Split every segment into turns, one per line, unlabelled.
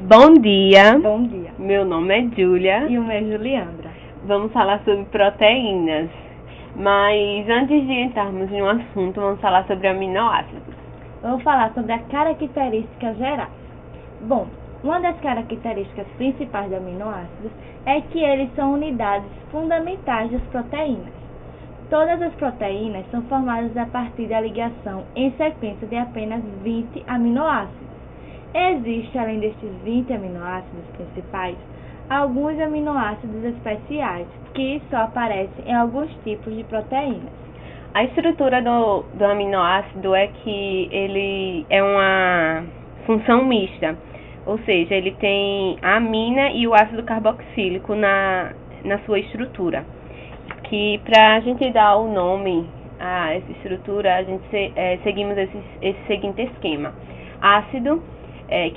Bom dia,
Bom dia.
meu nome é Júlia
E o meu é Juliandra.
Vamos falar sobre proteínas, mas antes de entrarmos no assunto, vamos falar sobre aminoácidos.
Vamos falar sobre as características gerais. Bom, uma das características principais de aminoácidos é que eles são unidades fundamentais das proteínas. Todas as proteínas são formadas a partir da ligação em sequência de apenas 20 aminoácidos. Existe, além destes 20 aminoácidos principais, alguns aminoácidos especiais que só aparecem em alguns tipos de proteínas.
A estrutura do aminoácido é que ele é uma função mista, ou seja, ele tem a amina e o ácido carboxílico na sua estrutura. Que para a gente dar o nome a essa estrutura, a gente seguimos esse seguinte esquema. Ácido,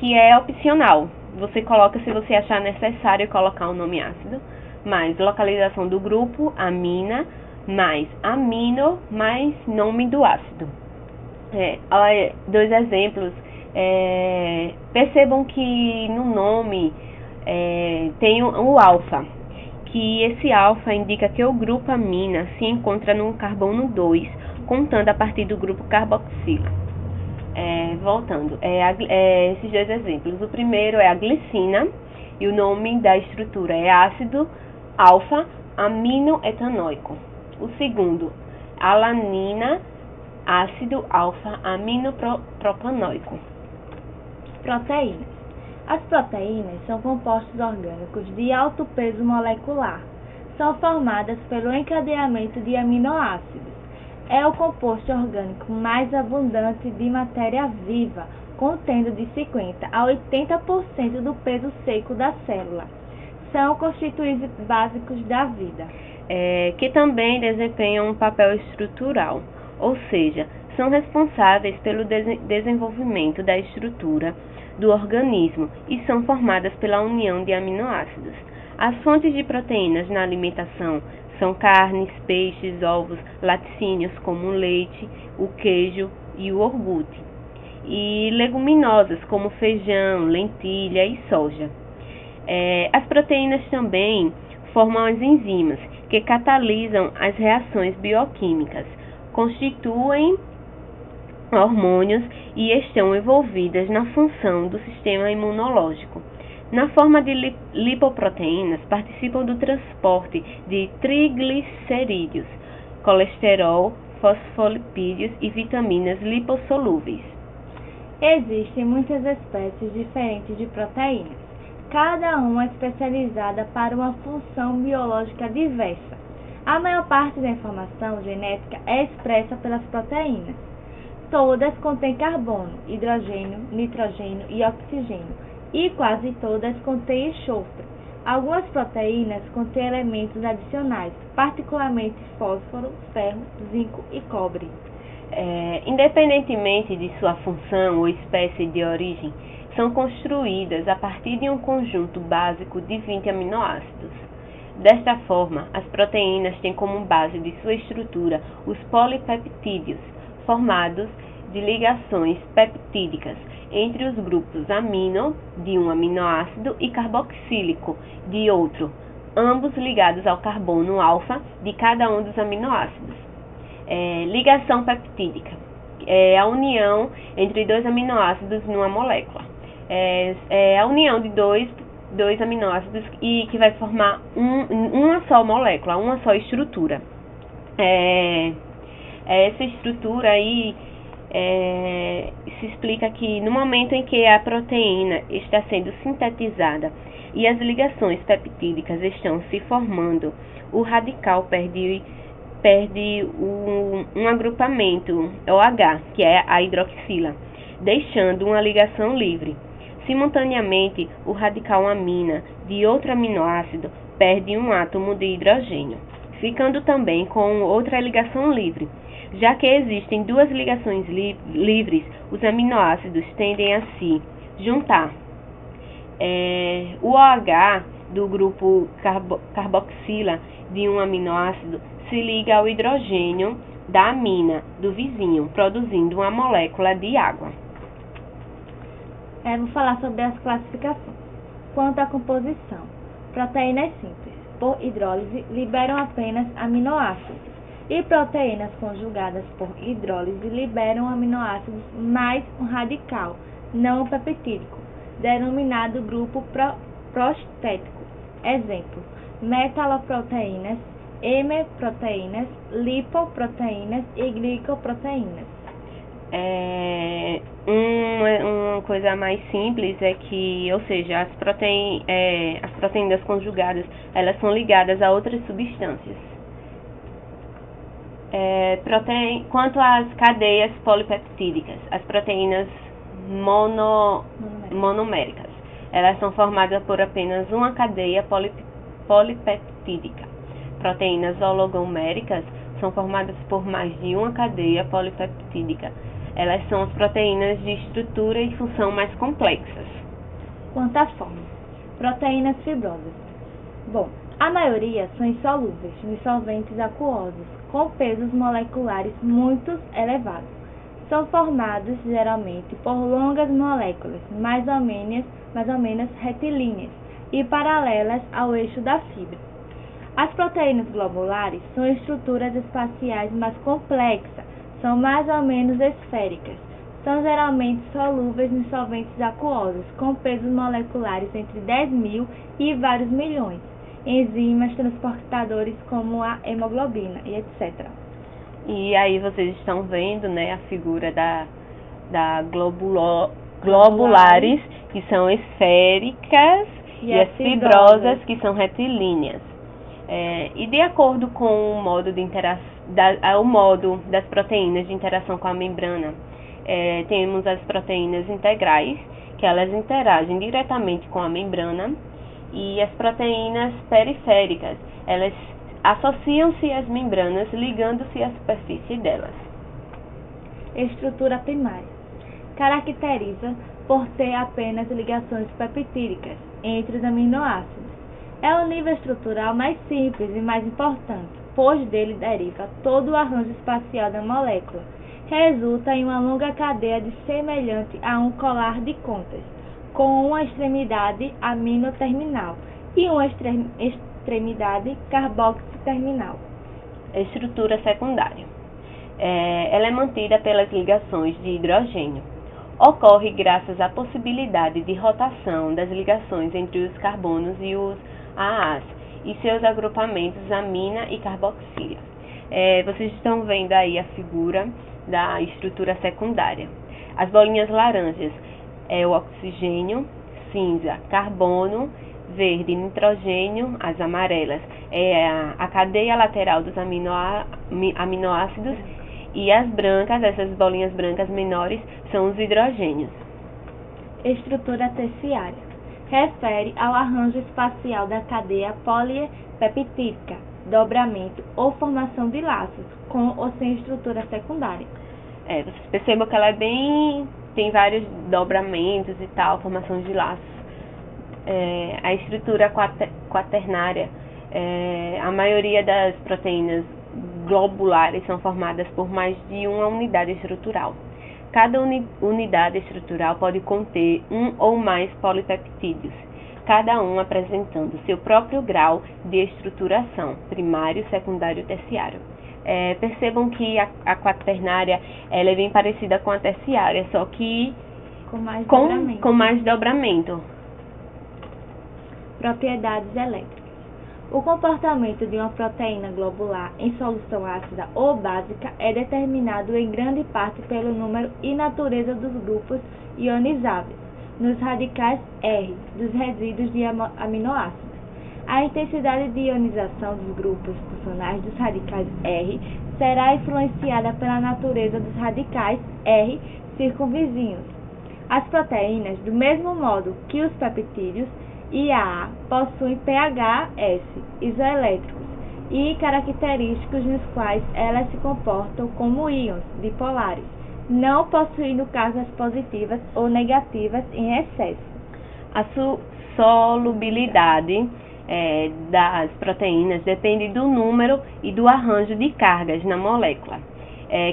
que é opcional. Você coloca se você achar necessário colocar o nome ácido, mais localização do grupo, amina, mais amino, mais nome do ácido. Olha, dois exemplos. Percebam que no nome tem o alfa, que esse alfa indica que o grupo amina se encontra no carbono 2, contando a partir do grupo carboxila. Voltando, esses dois exemplos. O primeiro é a glicina, e o nome da estrutura é ácido alfa-aminoetanoico. O segundo, alanina, ácido alfa-aminopropanoico.
Proteínas. As proteínas são compostos orgânicos de alto peso molecular. São formadas pelo encadeamento de aminoácidos. É o composto orgânico mais abundante de matéria viva, contendo de 50% a 80% do peso seco da célula. São constituintes básicos da vida.
Que também desempenham um papel estrutural, ou seja, são responsáveis pelo desenvolvimento da estrutura do organismo e são formadas pela união de aminoácidos. As fontes de proteínas na alimentação são carnes, peixes, ovos, laticínios como o leite, o queijo e o iogurte, e leguminosas como feijão, lentilha e soja. As proteínas também formam as enzimas que catalisam as reações bioquímicas, constituem hormônios e estão envolvidas na função do sistema imunológico. Na forma de lipoproteínas, participam do transporte de triglicerídeos, colesterol, fosfolipídios e vitaminas lipossolúveis.
Existem muitas espécies diferentes de proteínas, cada uma especializada para uma função biológica diversa. A maior parte da informação genética é expressa pelas proteínas. Todas contêm carbono, hidrogênio, nitrogênio e oxigênio, e quase todas contêm enxofre. Algumas proteínas contêm elementos adicionais, particularmente fósforo, ferro, zinco e cobre.
Independentemente de sua função ou espécie de origem, são construídas a partir de um conjunto básico de 20 aminoácidos. Desta forma, as proteínas têm como base de sua estrutura os polipeptídeos, formados de ligações peptídicas entre os grupos amino, de um aminoácido, e carboxílico, de outro, ambos ligados ao carbono alfa de cada um dos aminoácidos. Ligação peptídica é a união entre dois aminoácidos numa molécula. A união de dois aminoácidos e que vai formar uma só molécula, uma só estrutura. Essa estrutura aí se explica que no momento em que a proteína está sendo sintetizada e as ligações peptídicas estão se formando, o radical perde um agrupamento OH, que é a hidroxila, deixando uma ligação livre. Simultaneamente, o radical amina de outro aminoácido perde um átomo de hidrogênio, ficando também com outra ligação livre. Já que existem duas ligações livres, os aminoácidos tendem a se juntar. O OH do grupo carboxila de um aminoácido se liga ao hidrogênio da amina do vizinho, produzindo uma molécula de água.
Vou falar sobre as classificações. Quanto à composição, proteínas simples, por hidrólise, liberam apenas aminoácidos, e proteínas conjugadas por hidrólise liberam aminoácidos mais um radical, não peptídico, denominado grupo prostético. Exemplo: metaloproteínas, hemiproteínas, lipoproteínas e glicoproteínas.
Uma coisa mais simples é que, ou seja, as proteínas conjugadas, elas são ligadas a outras substâncias. Quanto às cadeias polipeptídicas, as proteínas monoméricas, elas são formadas por apenas uma cadeia polipeptídica. Proteínas oligoméricas são formadas por mais de uma cadeia polipeptídica. Elas são as proteínas de estrutura e função mais complexas.
Quanto à forma, proteínas fibrosas. Bom, a maioria são insolúveis em solventes aquosos, com pesos moleculares muito elevados. São formados geralmente por longas moléculas, mais ou menos retilíneas e paralelas ao eixo da fibra. As proteínas globulares são estruturas espaciais mais complexas, são mais ou menos esféricas. São geralmente solúveis em solventes aquosos, com pesos moleculares entre 10.000 e vários milhões, enzimas transportadores como a hemoglobina e etc.
E aí vocês estão vendo, né, a figura da globulares, que são esféricas, e as fibrosas, que são retilíneas. E de acordo com o modo das proteínas de interação com a membrana, temos as proteínas integrais, que elas interagem diretamente com a membrana, e as proteínas periféricas, elas associam-se às membranas, ligando-se à superfície delas.
Estrutura primária. Caracteriza por ter apenas ligações peptídicas entre os aminoácidos. É o nível estrutural mais simples e mais importante, pois dele deriva todo o arranjo espacial da molécula. Resulta em uma longa cadeia semelhante a um colar de contas, com uma extremidade aminoterminal e uma extremidade carboxiterminal.
Estrutura secundária. Ela é mantida pelas ligações de hidrogênio. Ocorre graças à possibilidade de rotação das ligações entre os carbonos e os AAs e seus agrupamentos amina e carboxila. Vocês estão vendo aí a figura da estrutura secundária. As bolinhas laranjas é o oxigênio, cinza, carbono, verde, nitrogênio, as amarelas é a cadeia lateral dos aminoácidos, e as brancas, essas bolinhas brancas menores, são os hidrogênios.
Estrutura terciária. Refere ao arranjo espacial da cadeia polipeptídica, dobramento ou formação de laços, com ou sem estrutura secundária.
Vocês percebam que ela tem vários dobramentos e tal, formação de laços. A estrutura quaternária, a maioria das proteínas globulares são formadas por mais de uma unidade estrutural. Cada unidade estrutural pode conter um ou mais polipeptídeos, cada um apresentando seu próprio grau de estruturação, primário, secundário e terciário. Percebam que a quaternária ela é bem parecida com a terciária, só que com mais dobramento.
Propriedades elétricas. O comportamento de uma proteína globular em solução ácida ou básica é determinado em grande parte pelo número e natureza dos grupos ionizáveis nos radicais R dos resíduos de aminoácidos. A intensidade de ionização dos grupos funcionais dos radicais R será influenciada pela natureza dos radicais R circunvizinhos. As proteínas, do mesmo modo que os peptídeos, IAA possuem pHs isoelétricos e característicos nos quais elas se comportam como íons dipolares, não possuindo cargas positivas ou negativas em excesso.
A solubilidade das proteínas depende do número e do arranjo de cargas na molécula,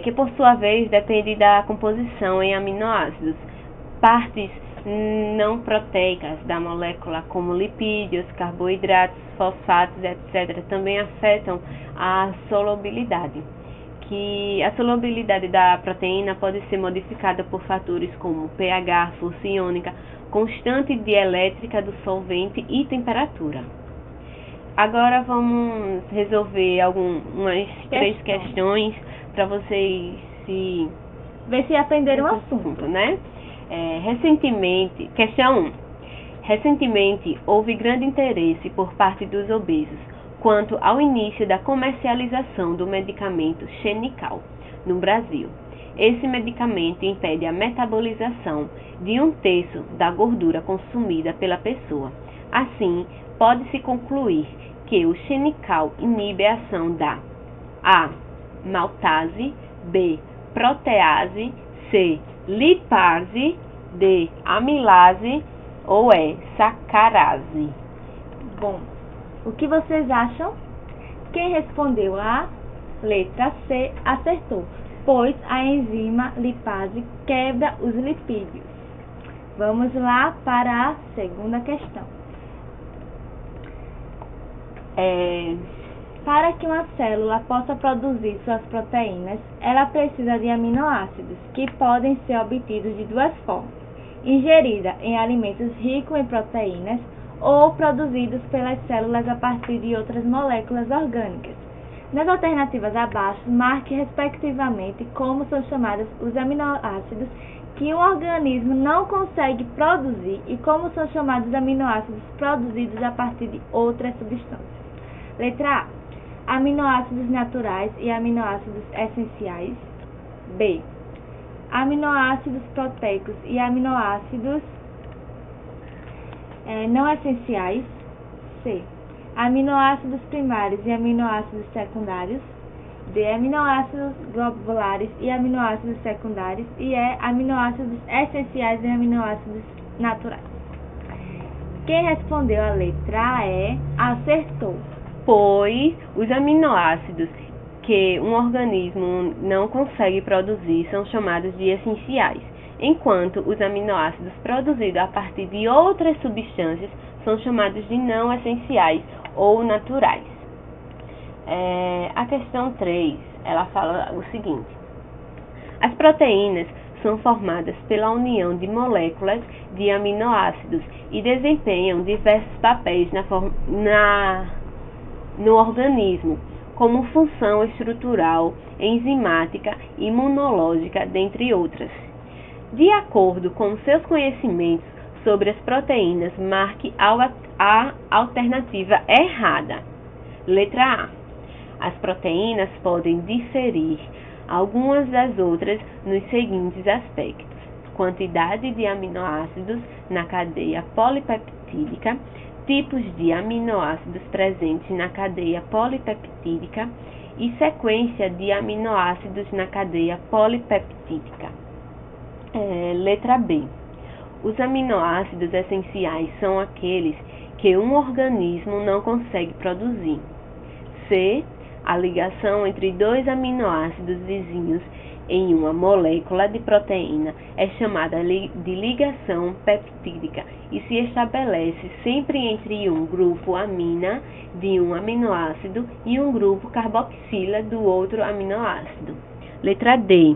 que por sua vez depende da composição em aminoácidos. Partes não proteicas da molécula, como lipídios, carboidratos, fosfatos, etc., também afetam a solubilidade. Que a solubilidade da proteína pode ser modificada por fatores como pH, força iônica, constante dielétrica do solvente e temperatura. Agora vamos resolver umas 3 questões para vocês
ver se aprenderam o assunto,
né? Recentemente, questão 1. Recentemente, houve grande interesse por parte dos obesos quanto ao início da comercialização do medicamento Xenical no Brasil. Esse medicamento impede a metabolização de 1/3 da gordura consumida pela pessoa. Assim, pode-se concluir que o Xenical inibe a ação da A. maltase, B. protease, C. lipase, D. amilase ou E. sacarase.
Bom, o que vocês acham? Quem respondeu a letra C acertou, pois a enzima lipase quebra os lipídios. Vamos lá para a segunda questão. Para que uma célula possa produzir suas proteínas, ela precisa de aminoácidos, que podem ser obtidos de 2 formas: ingerida em alimentos ricos em proteínas ou produzidos pelas células a partir de outras moléculas orgânicas. Nas alternativas abaixo, marque respectivamente como são chamados os aminoácidos que um organismo não consegue produzir e como são chamados os aminoácidos produzidos a partir de outras substâncias. Letra A. Aminoácidos naturais e aminoácidos essenciais. B. Aminoácidos proteicos e aminoácidos não essenciais. C. Aminoácidos primários e aminoácidos secundários. D. Aminoácidos globulares e aminoácidos secundários. E E. Aminoácidos essenciais e aminoácidos naturais. Quem respondeu a letra E acertou,
pois os aminoácidos que um organismo não consegue produzir são chamados de essenciais, enquanto os aminoácidos produzidos a partir de outras substâncias são chamados de não essenciais ou naturais. A questão 3, ela fala o seguinte: as proteínas são formadas pela união de moléculas de aminoácidos e desempenham diversos papéis no organismo, como função estrutural, enzimática, imunológica, dentre outras. De acordo com seus conhecimentos sobre as proteínas, marque a alternativa errada. Letra A. As proteínas podem diferir algumas das outras nos seguintes aspectos: quantidade de aminoácidos na cadeia polipeptídica, tipos de aminoácidos presentes na cadeia polipeptídica e sequência de aminoácidos na cadeia polipeptídica. Letra B. Os aminoácidos essenciais são aqueles que um organismo não consegue produzir. C. A ligação entre 2 aminoácidos vizinhos em uma molécula de proteína é chamada de ligação peptídica e se estabelece sempre entre um grupo amina de um aminoácido e um grupo carboxila do outro aminoácido. Letra D.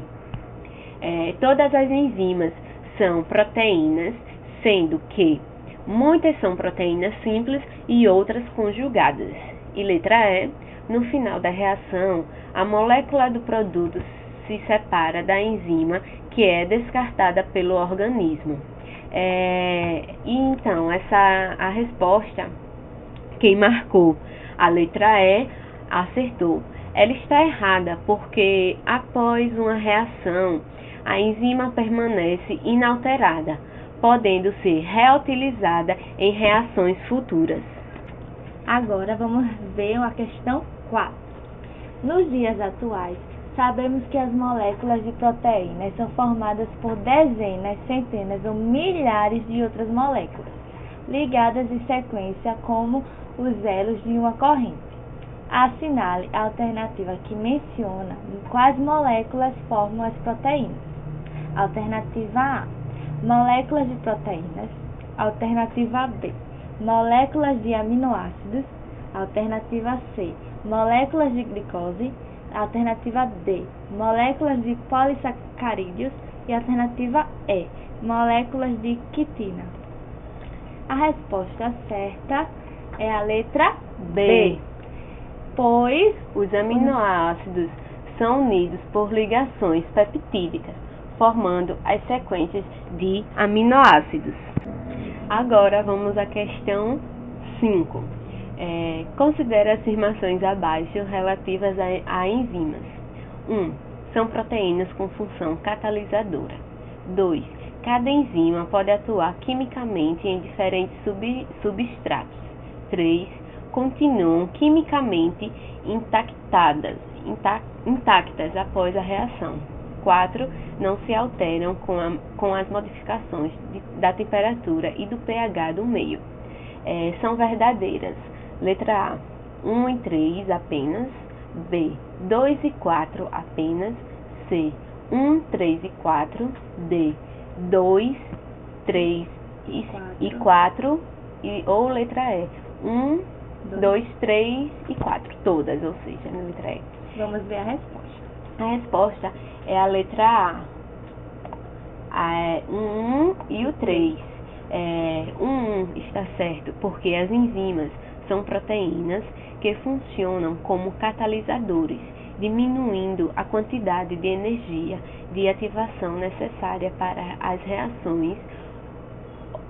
Todas as enzimas são proteínas, sendo que muitas são proteínas simples e outras conjugadas. E letra E. No final da reação, a molécula do produto se separa da enzima, que é descartada pelo organismo. Então, a resposta, quem marcou a letra E, acertou. Ela está errada porque, após uma reação, a enzima permanece inalterada, podendo ser reutilizada em reações futuras.
Agora vamos ver a questão 4. Nos dias atuais, sabemos que as moléculas de proteínas são formadas por dezenas, centenas ou milhares de outras moléculas, ligadas em sequência como os elos de uma corrente. Assinale a alternativa que menciona quais moléculas formam as proteínas. Alternativa A. moléculas de proteínas. Alternativa B, moléculas de aminoácidos. Alternativa C, moléculas de glicose. Alternativa D, moléculas de polissacarídeos. E alternativa E, moléculas de quitina. A resposta certa é a letra B, pois
os aminoácidos são unidos por ligações peptídicas, formando as sequências de aminoácidos. Agora vamos à questão 5. Considere as afirmações abaixo relativas a enzimas. 1. São proteínas com função catalisadora. 2. Cada enzima pode atuar quimicamente em diferentes substratos. 3. Continuam quimicamente intactas após a reação. 4. Não se alteram com as modificações da temperatura e do pH do meio. São verdadeiras. Letra A, 1 e 3 apenas. B, 2 e 4 apenas. C, 1, 3 e 4. D, 2, 3 e 4. Ou letra E, 1, 2, 3 e 4. Todas, ou seja, na letra E.
Vamos ver a resposta.
A resposta é a letra A. 1 e o 3. 1 está certo, porque as enzimas são proteínas que funcionam como catalisadores, diminuindo a quantidade de energia de ativação necessária para as reações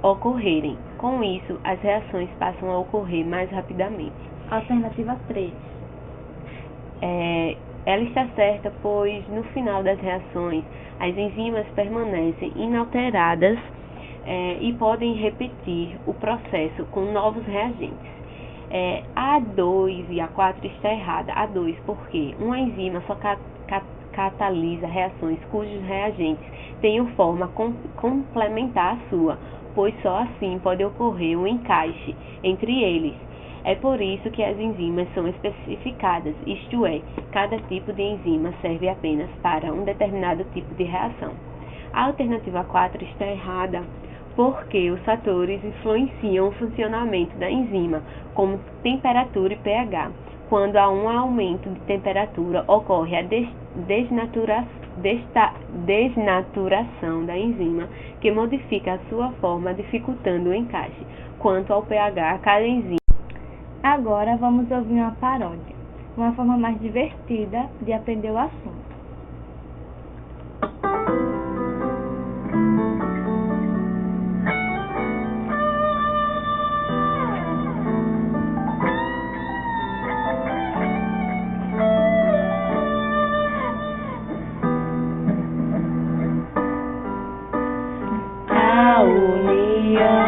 ocorrerem. Com isso, as reações passam a ocorrer mais rapidamente.
Alternativa 3.
Ela está certa, pois no final das reações, as enzimas permanecem inalteradas e podem repetir o processo com novos reagentes. A 2 e a 4 está errada. A 2 porque uma enzima só catalisa reações cujos reagentes tenham forma complementar à sua, pois só assim pode ocorrer um encaixe entre eles. É por isso que as enzimas são especificadas, isto é, cada tipo de enzima serve apenas para um determinado tipo de reação. A alternativa 4 está errada, porque os fatores influenciam o funcionamento da enzima, como temperatura e pH. Quando há um aumento de temperatura, ocorre a desnaturação da enzima, que modifica a sua forma, dificultando o encaixe. Quanto ao pH, cada enzima.
Agora vamos ouvir uma paródia, uma forma mais divertida de aprender o assunto.
A união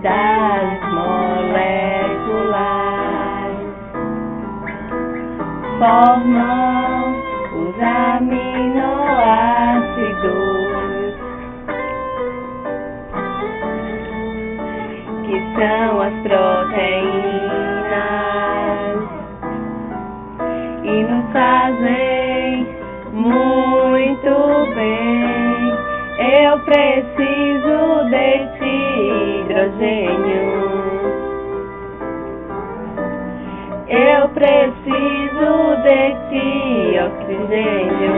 das moléculas formam os aminoácidos, que são as proteínas, e nos fazem muito bem. Eu preciso deste hidrogênio. Eu preciso deste oxigênio.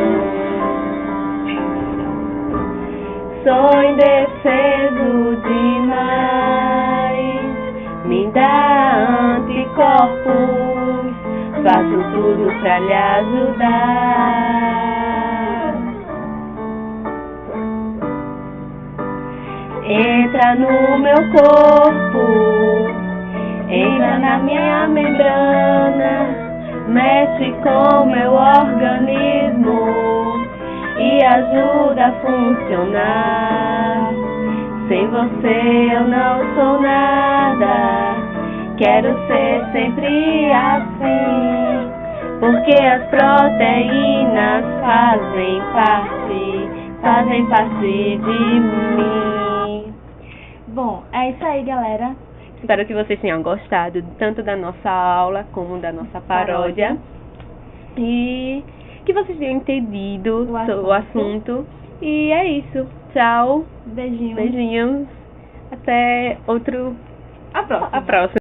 Sou indefeso demais. Me dá anticorpos. Faço tudo pra lhe ajudar. Entra no meu corpo, entra na minha membrana, mexe com meu organismo e ajuda a funcionar. Sem você eu não sou nada, quero ser sempre assim, porque as proteínas fazem parte de mim.
Bom, é isso aí, galera.
Espero que vocês tenham gostado tanto da nossa aula como da nossa paródia. E que vocês tenham entendido o assunto E é isso. Tchau.
Beijinhos.
Beijinhos. Até outro.
A próxima.
A próxima.